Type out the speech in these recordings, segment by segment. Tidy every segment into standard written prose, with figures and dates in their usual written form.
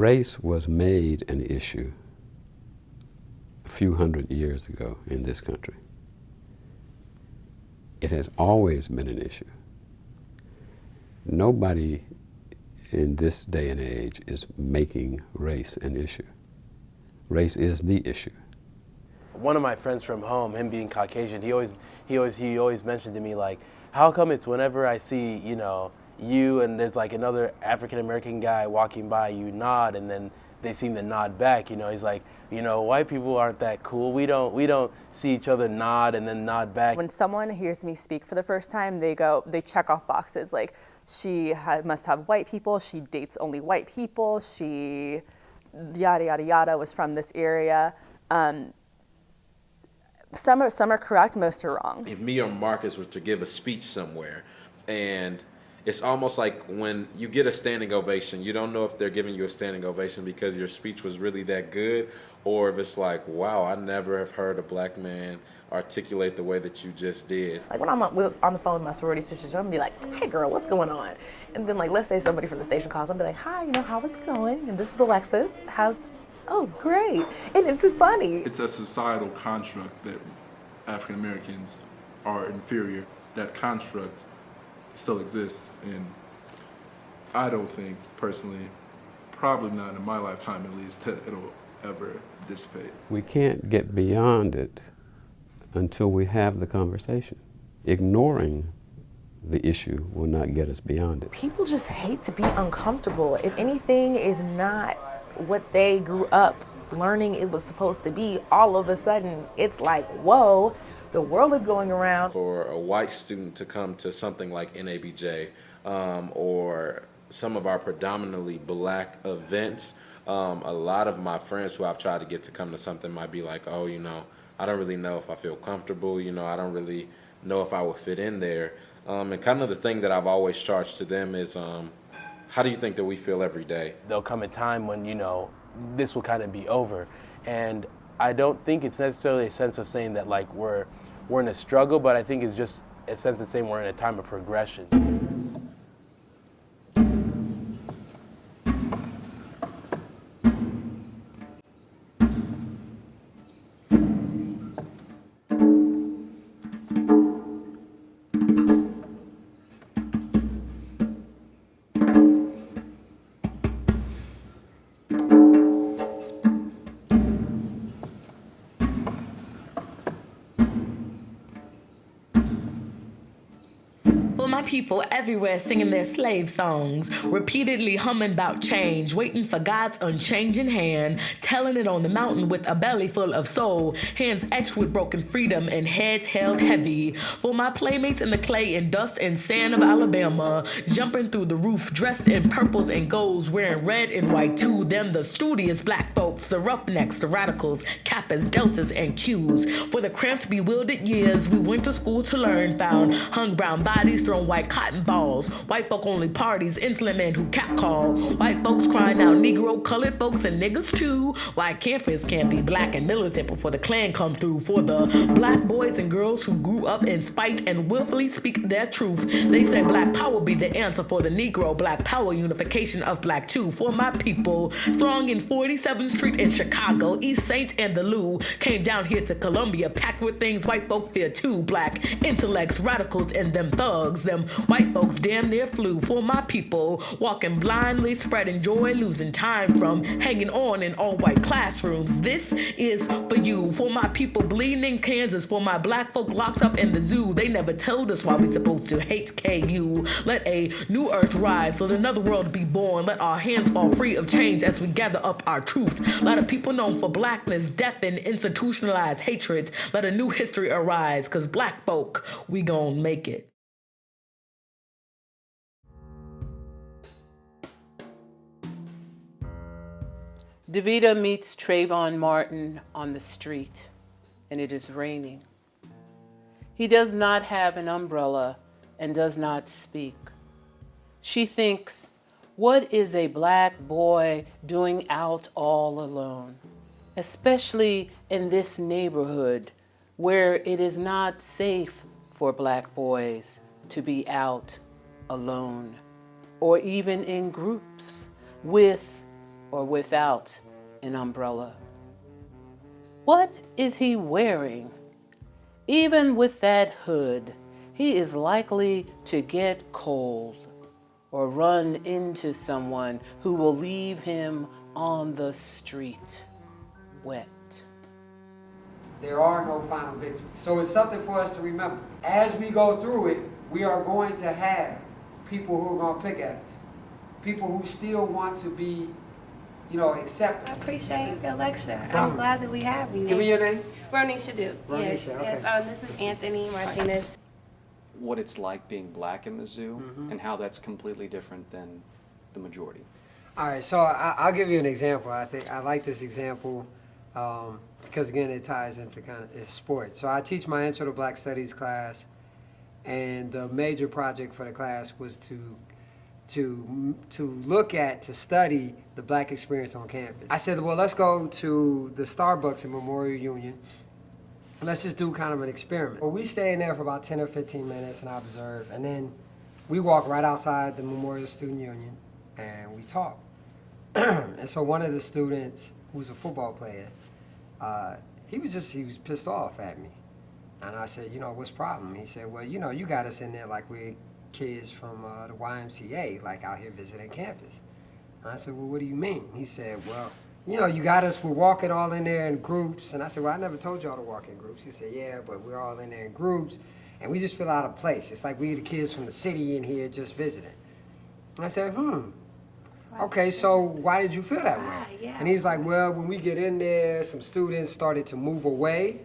Race was made an issue a few hundred years ago in this country. It has always been an issue. Nobody in this day and age is making race an issue. Race is the issue. One of my friends from home, him being Caucasian, he always mentioned to me, like, how come it's whenever I see, you know, you and there's like another African American guy walking by, you nod and then they seem to nod back, you know. He's like, you know, white people aren't that cool. We don't see each other nod and then nod back. When someone hears me speak for the first time, they check off boxes like, she must have white people, she dates only white people, she yada yada yada, was from this area. Some are correct, most are wrong. If me or Marcus were to give a speech somewhere, and it's almost like when you get a standing ovation, you don't know if they're giving you a standing ovation because your speech was really that good, or if it's like, wow, I never have heard a black man articulate the way that you just did. Like when I'm on the phone with my sorority sisters, I'm gonna be like, hey girl, what's going on? And then like, let's say somebody from the station calls, I'll be like, hi, you know, how it's going? And this is Alexis, oh, great. And it's funny. It's a societal construct that African Americans are inferior. That construct still exists, and I don't think, personally, probably not in my lifetime at least, that it'll ever dissipate. We can't get beyond it until we have the conversation. Ignoring the issue will not get us beyond it. People just hate to be uncomfortable. If anything is not what they grew up learning it was supposed to be, all of a sudden it's like, whoa, the world is going around. For a white student to come to something like NABJ or some of our predominantly black events, a lot of my friends who I've tried to get to come to something might be like, oh, you know, I don't really know if I feel comfortable, you know, I don't really know if I would fit in there. And kind of the thing that I've always charged to them is, how do you think that we feel every day? There'll come a time when, you know, this will kind of be over. And I don't think it's necessarily a sense of saying that like we're in a struggle, but I think it's just a sense of saying we're in a time of progression. People everywhere singing their slave songs, repeatedly humming about change, waiting for God's unchanging hand, telling it on the mountain with a belly full of soul, hands etched with broken freedom and heads held heavy. For my playmates in the clay and dust and sand of Alabama, jumping through the roof, dressed in purples and golds, wearing red and white too, them the studious black folks, the roughnecks, the radicals, kappas, deltas, and Qs. For the cramped, bewildered years we went to school to learn, found hung brown bodies, thrown white cotton balls, white folk only parties, insolent men who catcall, white folks crying out Negro, colored folks, and niggas too. Why campus can't be black and militant before the Klan come through. For the black boys and girls who grew up in spite and willfully speak their truth, they say black power be the answer for the Negro, black power unification of black too. For my people, thronging 47th Street in Chicago, East Saint and the Lou, came down here to Columbia, packed with things white folk fear too, black intellects, radicals, and them thugs, them white folks damn near flew. For my people, walking blindly, spreading joy, losing time from hanging on in all white classrooms. This is for you. For my people bleeding in Kansas, for my black folk locked up in the zoo. They never told us why we supposed to hate KU. Let a new earth rise, let another world be born. Let our hands fall free of change as we gather up our truth. Let a people known for blackness deafen institutionalized hatred. Let a new history arise, cause black folk, we gon' make it. Davida meets Trayvon Martin on the street, and it is raining. He does not have an umbrella and does not speak. She thinks, what is a black boy doing out all alone, especially in this neighborhood where it is not safe for black boys to be out alone or even in groups with or without an umbrella? What is he wearing? Even with that hood, he is likely to get cold or run into someone who will leave him on the street wet. There are no final victories. So it's something for us to remember. As we go through it, we are going to have people who are going to pick at us. People who still want to be, accepted. I appreciate your lecture. I'm glad that we have you. Give me your name. Ronisha do. Yes, okay. yes. This is Anthony Martinez. What it's like being black in Mizzou and how that's completely different than the majority. All right, so I'll give you an example. I think I like this example because, again, it ties into kind of sports. So I teach my Intro to Black Studies class, and the major project for the class was to study the black experience on campus. I said, well, let's go to the Starbucks in Memorial Union. Let's just do kind of an experiment. Well, we stay in there for about 10 or 15 minutes and I observe, and then we walk right outside the Memorial Student Union and we talk. And so one of the students, who's a football player, he was pissed off at me. And I said, what's the problem? He said, well, you got us in there like we're kids from the YMCA, like out here visiting campus. And I said, well, what do you mean? He said, well, you got us, we're walking all in there in groups. And I said, well, I never told y'all to walk in groups. He said, yeah, but we're all in there in groups, and we just feel out of place. It's like we're the kids from the city in here just visiting. And I said, okay, so why did you feel that way? Yeah. And he's like, well, when we get in there, some students started to move away.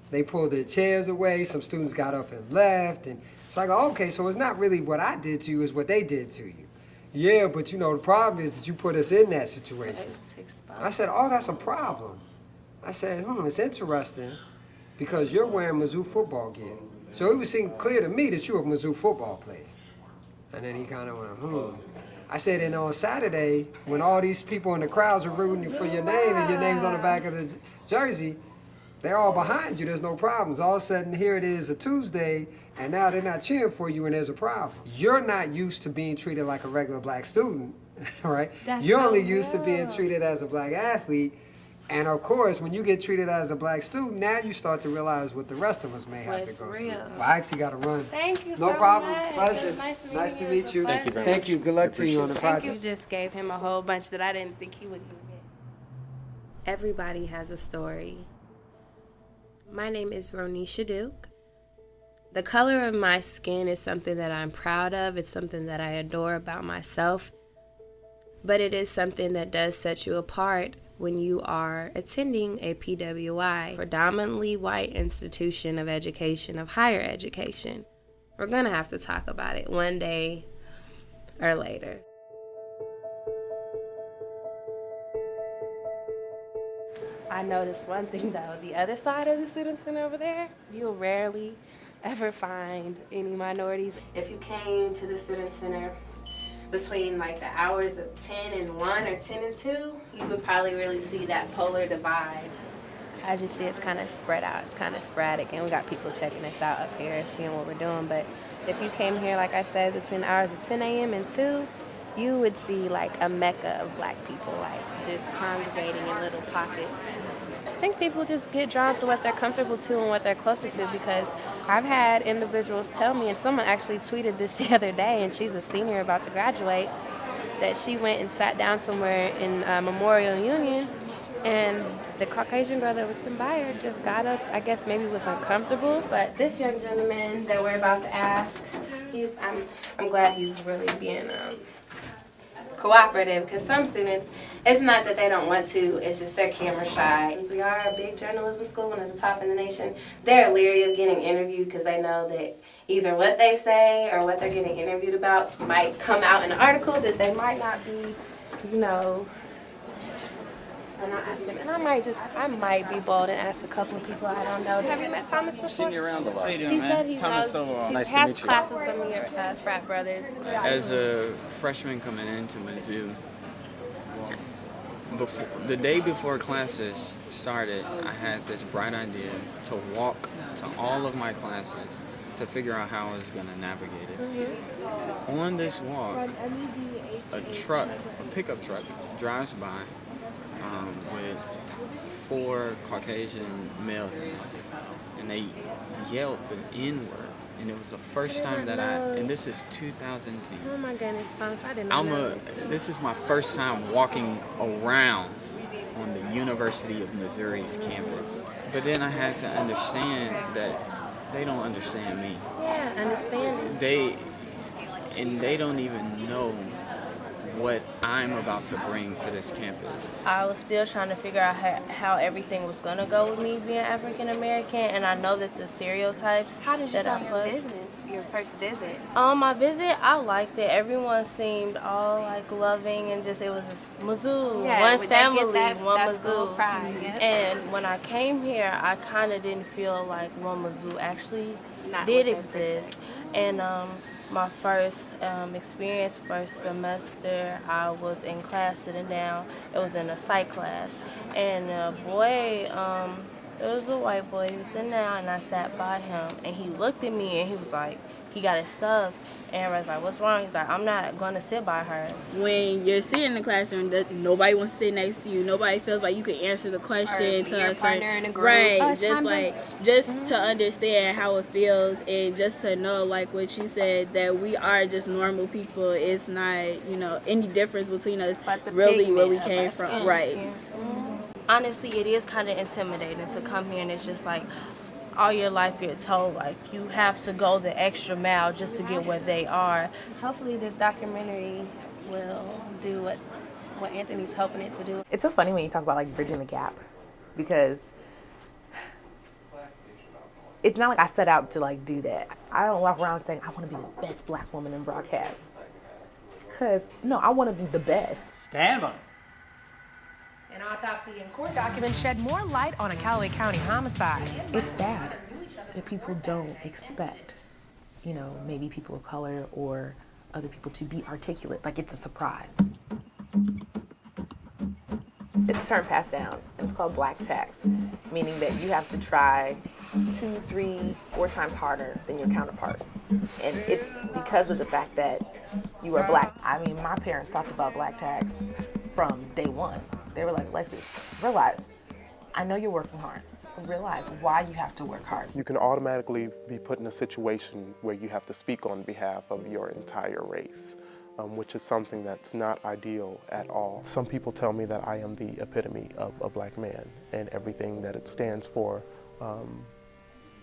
They pulled their chairs away. Some students got up and left. And so I go, okay, so it's not really what I did to you, it's what they did to you. Yeah, but the problem is that you put us in that situation. I said, oh, that's a problem. I said, it's interesting because you're wearing Mizzou football gear. So it was seem clear to me that you're a Mizzou football player. And then he kind of went, I said, and on Saturday, when all these people in the crowds were rooting for your name and your name's on the back of the jersey, they're all behind you, there's no problems. All of a sudden, here it is a Tuesday, and now they're not cheering for you and there's a problem. You're not used to being treated like a regular black student, right? You're only used to being treated as a black athlete. And of course, when you get treated as a black student, now you start to realize what the rest of us may have to go through. Well, I actually got to run. Thank you no so problem. much. Pleasure. Nice to meet you. Thank you very much. Thank you. Good luck to you on the project. You just gave him a whole bunch that I didn't think he would get. Everybody has a story. My name is Ronisha Duke. The color of my skin is something that I'm proud of. It's something that I adore about myself. But it is something that does set you apart when you are attending a PWI, predominantly white institution of education, of higher education. We're going to have to talk about it one day or later. I noticed one thing though, the other side of the Student Center over there, you'll rarely ever find any minorities. If you came to the Student Center between like the hours of 10 and 1 or 10 and 2, you would probably really see that polar divide. As you see, it's kind of spread out, it's kind of sporadic, and we got people checking us out up here, seeing what we're doing. But if you came here, like I said, between the hours of 10 a.m. and 2, you would see like a mecca of black people, like just congregating in little pockets. I think people just get drawn to what they're comfortable to and what they're closer to, because I've had individuals tell me, and someone actually tweeted this the other day, and she's a senior about to graduate, that she went and sat down somewhere in Memorial Union, and the Caucasian girl that was sitting by her just got up, I guess maybe was uncomfortable. But this young gentleman that we're about to ask, I'm glad he's really being cooperative, because some students, it's not that they don't want to, it's just they're camera shy. We are a big journalism school, one of the top in the nation. They're leery of getting interviewed because they know that either what they say or what they're getting interviewed about might come out in an article that they might not be, and I might be bold and ask a couple of people I don't know. Have you met Thomas before? Seen you around a lot. How you doing, man? Thomas, nice he to has meet you. Classes with some of your frat brothers. As a freshman coming into Mizzou, the day before classes started, I had this bright idea to walk to all of my classes to figure out how I was going to navigate it. On this walk, a pickup truck drives by with 4 Caucasian males in it, and they yelled the N-word. And it was the first time that and this is 2010. Oh my goodness, songs, I didn't know. This is my first time walking around on the University of Missouri's campus. But then I had to understand that they don't understand me. Yeah, understand. They don't even know what I'm about to bring to this campus. I was still trying to figure out how everything was going to go with me being African American, and I know that the stereotypes. How did you find your business, your first visit? My visit, I liked it. Everyone seemed all like loving, and it was just Mizzou, one family, one Mizzou. Pride, yeah. And when I came here, I kind of didn't feel like one Mizzou actually did exist. And my first experience, first semester, I was in class sitting down. It was in a psych class. And a boy, it was a white boy, he was sitting down, and I sat by him. And he looked at me, and he was like, he got his stuff. And I was like, what's wrong? He's like, I'm not going to sit by her. When you're sitting in the classroom, nobody wants to sit next to you. Nobody feels like you can answer the question to a partner in a group. Right, just to understand how it feels, and just to know, like what you said, that we are just normal people. It's not, any difference between us really where we came from. Right. Honestly, it is kind of intimidating to come here, and it's just like, all your life you're told like you have to go the extra mile just to get where they are. Hopefully this documentary will do what Anthony's hoping it to do. It's so funny when you talk about like bridging the gap, because it's not like I set out to like do that. I don't walk around saying I want to be the best black woman in broadcast, because no, I want to be the best. Stand by. An autopsy and court documents shed more light on a Callaway County homicide. It's sad that people don't expect, maybe people of color or other people to be articulate, like it's a surprise. It's a term passed down, and it's called black tax, meaning that you have to try 2, 3, 4 times harder than your counterpart. And it's because of the fact that you are black. I mean, my parents talked about black tax from day one. They were like, Lexus, realize, I know you're working hard. Realize why you have to work hard. You can automatically be put in a situation where you have to speak on behalf of your entire race, which is something that's not ideal at all. Some people tell me that I am the epitome of a black man and everything that it stands for,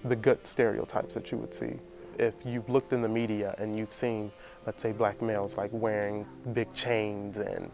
the good stereotypes that you would see. If you've looked in the media and you've seen, let's say, black males like wearing big chains and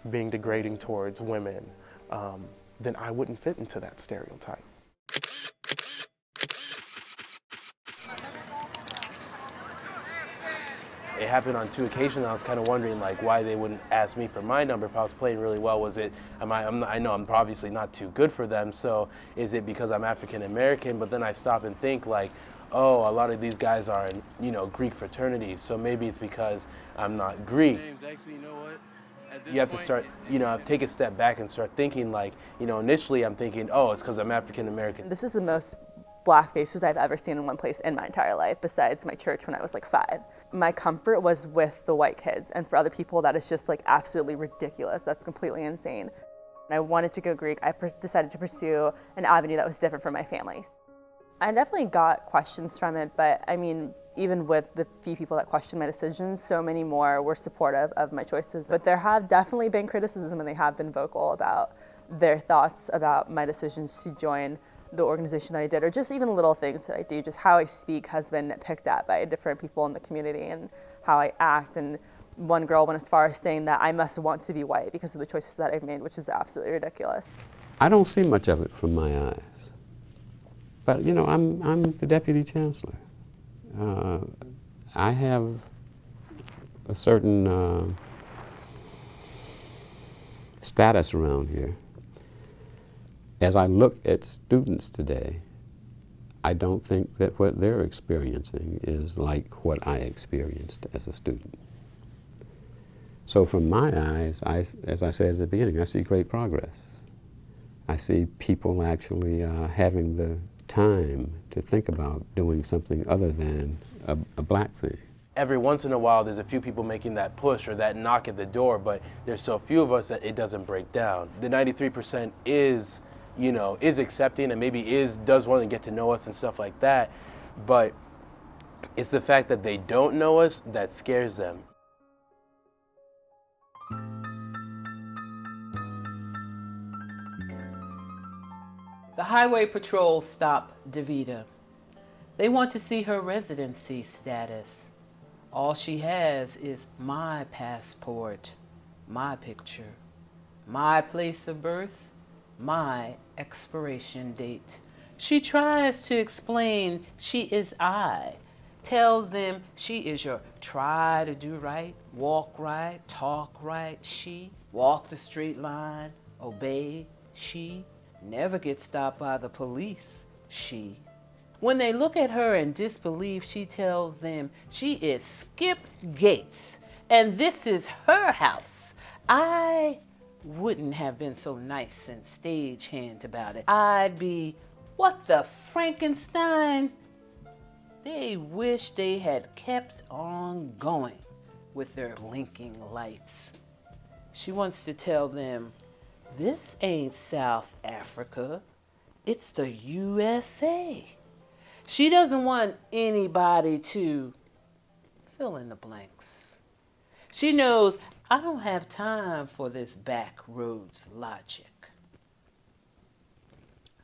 being degrading towards women, then I wouldn't fit into that stereotype. It happened on 2 occasions. I was kind of wondering like why they wouldn't ask me for my number if I was playing really well. Was it, I know I'm obviously not too good for them, so is it because I'm African American? But then I stop and think like, oh, a lot of these guys are in, Greek fraternities, so maybe it's because I'm not Greek. Actually, you know what? You have to start, take a step back and start thinking like, initially I'm thinking, oh, it's because I'm African American. This is the most black faces I've ever seen in one place in my entire life, besides my church when I was like 5. My comfort was with the white kids, and for other people that is just like absolutely ridiculous. That's completely insane. I wanted to go Greek. I decided to pursue an avenue that was different from my family's. I definitely got questions from it, but I mean, even with the few people that questioned my decisions, so many more were supportive of my choices. But there have definitely been criticism, and they have been vocal about their thoughts about my decisions to join the organization that I did, or just even little things that I do. Just how I speak has been picked at by different people in the community, and how I act. And one girl went as far as saying that I must want to be white because of the choices that I've made, which is absolutely ridiculous. I don't see much of it from my eyes. But, I'm the deputy chancellor. I have a certain status around here. As I look at students today, I don't think that what they're experiencing is like what I experienced as a student. So from my eyes, as I said at the beginning, I see great progress. I see people actually having the time to think about doing something other than a black thing. Every once in a while, there's a few people making that push or that knock at the door, but there's so few of us that it doesn't break down. The 93% is, is accepting and maybe does want to get to know us and stuff like that, but it's the fact that they don't know us that scares them. The Highway Patrol stop Davida. They want to see her residency status. All she has is my passport, my picture, my place of birth, my expiration date. She tries to explain she is I, tells them she is your try to do right, walk right, talk right, she, walk the straight line, obey, she, never get stopped by the police, she. When they look at her in disbelief, she tells them she is Skip Gates, and this is her house. I wouldn't have been so nice and stagehand about it. I'd be, what the Frankenstein? They wish they had kept on going with their blinking lights. She wants to tell them, this ain't South Africa, it's the USA. She doesn't want anybody to fill in the blanks. She knows I don't have time for this back roads logic.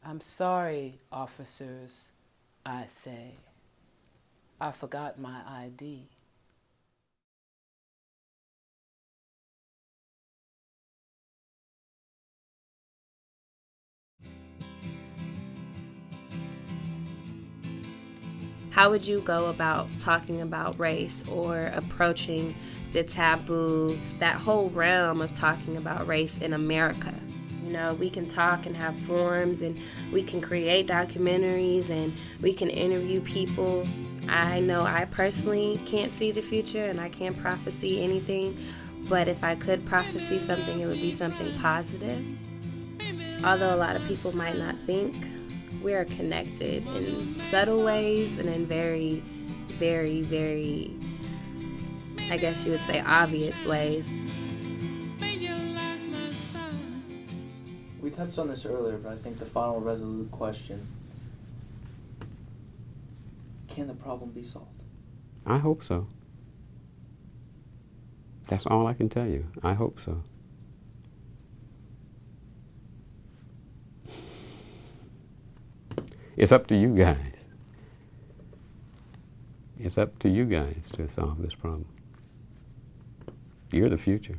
I'm sorry, officers, I say. I forgot my ID. How would you go about talking about race or approaching the taboo, that whole realm of talking about race in America? We can talk and have forums and we can create documentaries and we can interview people. I know I personally can't see the future and I can't prophesy anything, but if I could prophesy something, it would be something positive. Although a lot of people might not think, we are connected in subtle ways and in very, very, very, I guess you would say, obvious ways. We touched on this earlier, but I think the final resolute question, can the problem be solved? I hope so. That's all I can tell you. I hope so. It's up to you guys. It's up to you guys to solve this problem. You're the future.